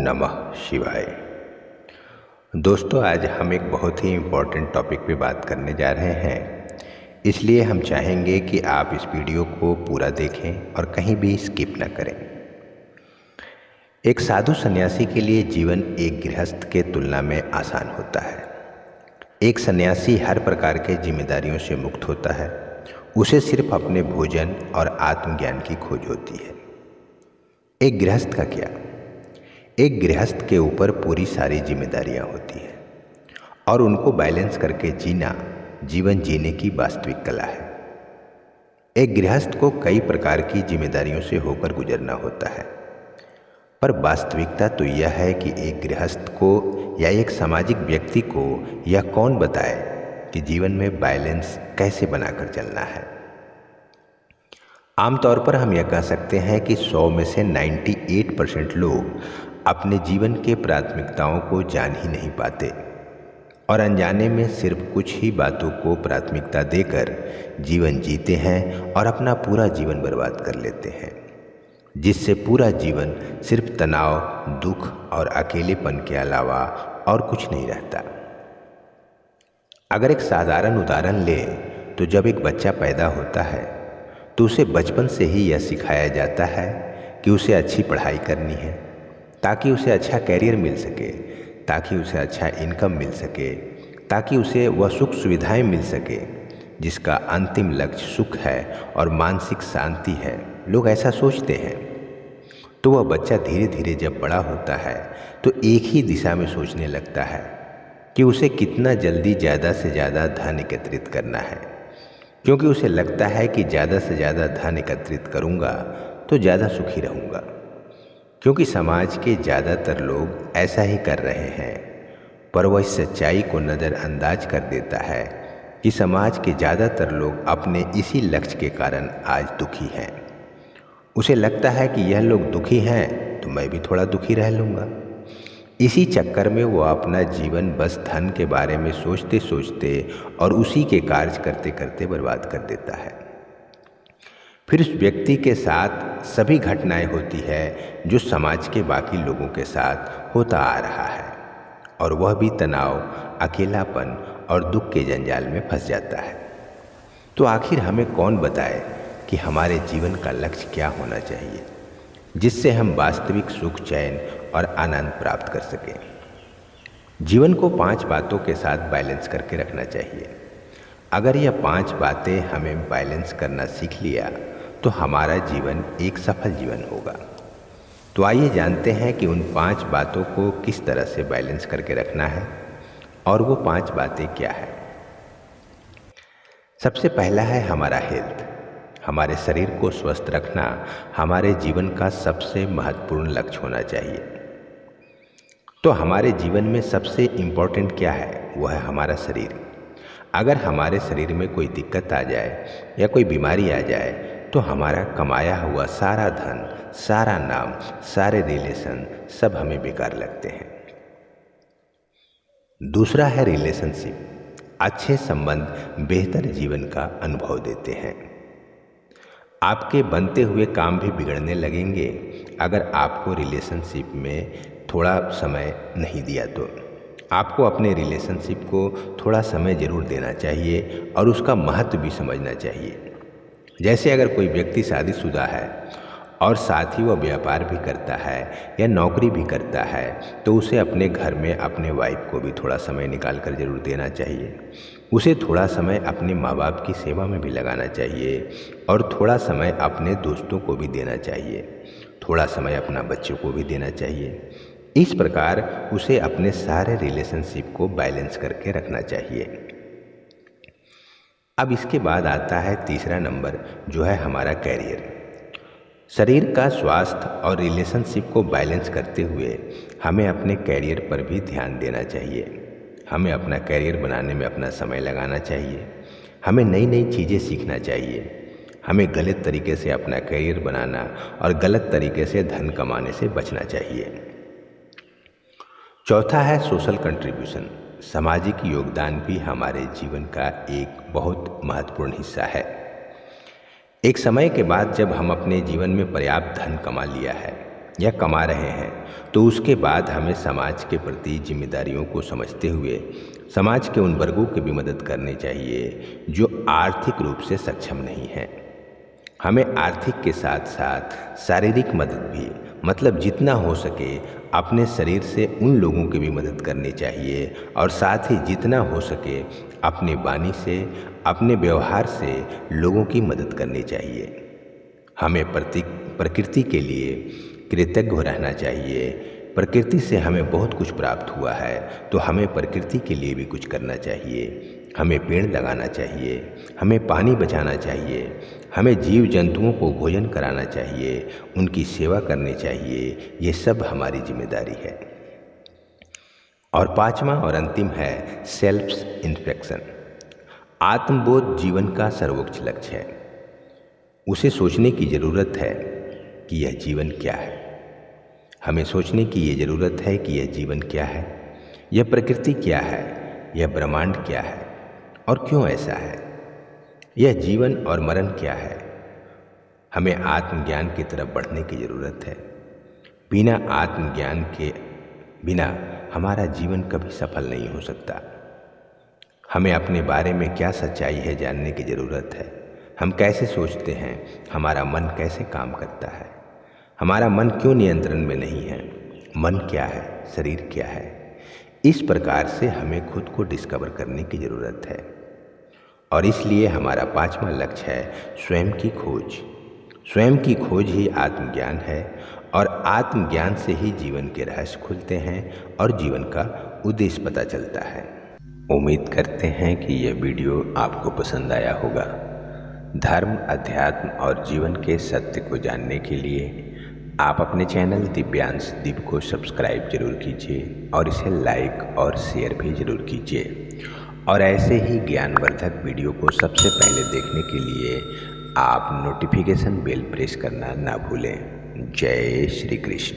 नमः शिवाय। दोस्तों, आज हम एक बहुत ही इम्पोर्टेंट टॉपिक पे बात करने जा रहे हैं, इसलिए हम चाहेंगे कि आप इस वीडियो को पूरा देखें और कहीं भी स्किप न करें। एक साधु सन्यासी के लिए जीवन एक गृहस्थ के तुलना में आसान होता है। एक सन्यासी हर प्रकार के जिम्मेदारियों से मुक्त होता है। उसे सिर्फ अपने भोजन और आत्मज्ञान की खोज होती है। एक गृहस्थ का क्या? एक गृहस्थ के ऊपर पूरी सारी जिम्मेदारियां होती हैं और उनको बैलेंस करके जीना जीवन जीने की वास्तविक कला है। एक गृहस्थ को कई प्रकार की जिम्मेदारियों से होकर गुजरना होता है, पर वास्तविकता तो यह है कि एक गृहस्थ को या एक सामाजिक व्यक्ति को यह कौन बताए कि जीवन में बैलेंस कैसे बनाकर चलना है। आमतौर पर हम यह कह सकते हैं कि 100 में से 98% लोग अपने जीवन के प्राथमिकताओं को जान ही नहीं पाते और अनजाने में सिर्फ कुछ ही बातों को प्राथमिकता देकर जीवन जीते हैं और अपना पूरा जीवन बर्बाद कर लेते हैं, जिससे पूरा जीवन सिर्फ तनाव, दुख और अकेलेपन के अलावा और कुछ नहीं रहता। अगर एक साधारण उदाहरण लें तो जब एक बच्चा पैदा होता है तो उसे बचपन से ही यह सिखाया जाता है कि उसे अच्छी पढ़ाई करनी है ताकि उसे अच्छा कैरियर मिल सके, ताकि उसे अच्छा इनकम मिल सके, ताकि उसे वह सुख सुविधाएं मिल सके जिसका अंतिम लक्ष्य सुख है और मानसिक शांति है। लोग ऐसा सोचते हैं। तो वह बच्चा धीरे धीरे जब बड़ा होता है तो एक ही दिशा में सोचने लगता है कि उसे कितना जल्दी ज़्यादा से ज़्यादा धन एकत्रित करना है, क्योंकि उसे लगता है कि ज़्यादा से ज़्यादा धन एकत्रित करूँगा तो ज़्यादा सुखी रहूँगा। क्योंकि समाज के ज़्यादातर लोग ऐसा ही कर रहे हैं, पर वह इस सच्चाई को नज़रअंदाज कर देता है कि समाज के ज़्यादातर लोग अपने इसी लक्ष्य के कारण आज दुखी हैं। उसे लगता है कि यह लोग दुखी हैं तो मैं भी थोड़ा दुखी रह लूँगा। इसी चक्कर में वो अपना जीवन बस धन के बारे में सोचते सोचते और उसी के कार्य करते करते बर्बाद कर देता है। फिर उस व्यक्ति के साथ सभी घटनाएं होती है जो समाज के बाकी लोगों के साथ होता आ रहा है, और वह भी तनाव, अकेलापन और दुख के जंजाल में फंस जाता है। तो आखिर हमें कौन बताए कि हमारे जीवन का लक्ष्य क्या होना चाहिए, जिससे हम वास्तविक सुख, चैन और आनंद प्राप्त कर सकें। जीवन को 5 बातों के साथ बैलेंस करके रखना चाहिए। अगर यह 5 बातें हमें बैलेंस करना सीख लिया तो हमारा जीवन एक सफल जीवन होगा। तो आइए जानते हैं कि उन 5 बातों को किस तरह से बैलेंस करके रखना है और वो 5 बातें क्या है। सबसे पहला है हमारा हेल्थ। हमारे शरीर को स्वस्थ रखना हमारे जीवन का सबसे महत्वपूर्ण लक्ष्य होना चाहिए। तो हमारे जीवन में सबसे इम्पोर्टेंट क्या है? वो है हमारा शरीर। अगर हमारे शरीर में कोई दिक्कत आ जाए या कोई बीमारी आ जाए तो हमारा कमाया हुआ सारा धन, सारा नाम, सारे रिलेशन सब हमें बेकार लगते हैं। दूसरा है रिलेशनशिप। अच्छे संबंध बेहतर जीवन का अनुभव देते हैं। आपके बनते हुए काम भी बिगड़ने लगेंगे अगर आपको रिलेशनशिप में थोड़ा समय नहीं दिया तो। आपको अपने रिलेशनशिप को थोड़ा समय ज़रूर देना चाहिए और उसका महत्व भी समझना चाहिए। जैसे अगर कोई व्यक्ति शादीशुदा है और साथ ही वह व्यापार भी करता है या नौकरी भी करता है तो उसे अपने घर में अपने वाइफ को भी थोड़ा समय निकाल कर ज़रूर देना चाहिए। उसे थोड़ा समय अपने माँ बाप की सेवा में भी लगाना चाहिए और थोड़ा समय अपने दोस्तों को भी देना चाहिए, थोड़ा समय अपना बच्चों को भी देना चाहिए। इस प्रकार उसे अपने सारे रिलेशनशिप को बैलेंस करके रखना चाहिए। अब इसके बाद आता है तीसरा नंबर, जो है हमारा कैरियर। शरीर का स्वास्थ्य और रिलेशनशिप को बैलेंस करते हुए हमें अपने कैरियर पर भी ध्यान देना चाहिए। हमें अपना कैरियर बनाने में अपना समय लगाना चाहिए। हमें नई नई चीज़ें सीखना चाहिए। हमें गलत तरीके से अपना कैरियर बनाना और गलत तरीके से धन कमाने से बचना चाहिए। चौथा है सोशल कंट्रीब्यूशन। सामाजिक योगदान भी हमारे जीवन का एक बहुत महत्वपूर्ण हिस्सा है। एक समय के बाद जब हम अपने जीवन में पर्याप्त धन कमा लिया है या कमा रहे हैं तो उसके बाद हमें समाज के प्रति जिम्मेदारियों को समझते हुए समाज के उन वर्गों की भी मदद करनी चाहिए जो आर्थिक रूप से सक्षम नहीं हैं। हमें आर्थिक के साथ साथ शारीरिक मदद भी, मतलब जितना हो सके अपने शरीर से उन लोगों की भी मदद करनी चाहिए और साथ ही जितना हो सके अपनी वाणी से, अपने व्यवहार से लोगों की मदद करनी चाहिए। हमें प्रकृति के लिए कृतज्ञ रहना चाहिए। प्रकृति से हमें बहुत कुछ प्राप्त हुआ है तो हमें प्रकृति के लिए भी कुछ करना चाहिए। हमें पेड़ लगाना चाहिए, हमें पानी बचाना चाहिए, हमें जीव जंतुओं को भोजन कराना चाहिए, उनकी सेवा करनी चाहिए। ये सब हमारी जिम्मेदारी है। और पांचवा और अंतिम है सेल्फ इंस्पेक्शन। आत्मबोध जीवन का सर्वोच्च लक्ष्य है। उसे सोचने की ज़रूरत है कि यह जीवन क्या है। हमें सोचने की ये ज़रूरत है कि यह जीवन क्या है, यह प्रकृति क्या है, यह ब्रह्मांड क्या है और क्यों ऐसा है, यह जीवन और मरण क्या है। हमें आत्मज्ञान की तरफ बढ़ने की ज़रूरत है। बिना आत्मज्ञान के बिना हमारा जीवन कभी सफल नहीं हो सकता। हमें अपने बारे में क्या सच्चाई है जानने की ज़रूरत है। हम कैसे सोचते हैं, हमारा मन कैसे काम करता है, हमारा मन क्यों नियंत्रण में नहीं है, मन क्या है, शरीर क्या है। इस प्रकार से हमें खुद को डिस्कवर करने की ज़रूरत है। और इसलिए हमारा पांचवा लक्ष्य है स्वयं की खोज। स्वयं की खोज ही आत्मज्ञान है और आत्मज्ञान से ही जीवन के रहस्य खुलते हैं और जीवन का उद्देश्य पता चलता है। उम्मीद करते हैं कि यह वीडियो आपको पसंद आया होगा। धर्म, अध्यात्म और जीवन के सत्य को जानने के लिए आप अपने चैनल दिव्यांश दीप को सब्सक्राइब जरूर कीजिए और इसे लाइक और शेयर भी जरूर कीजिए। और ऐसे ही ज्ञानवर्धक वीडियो को सबसे पहले देखने के लिए आप नोटिफिकेशन बेल प्रेस करना ना भूलें। जय श्री कृष्ण।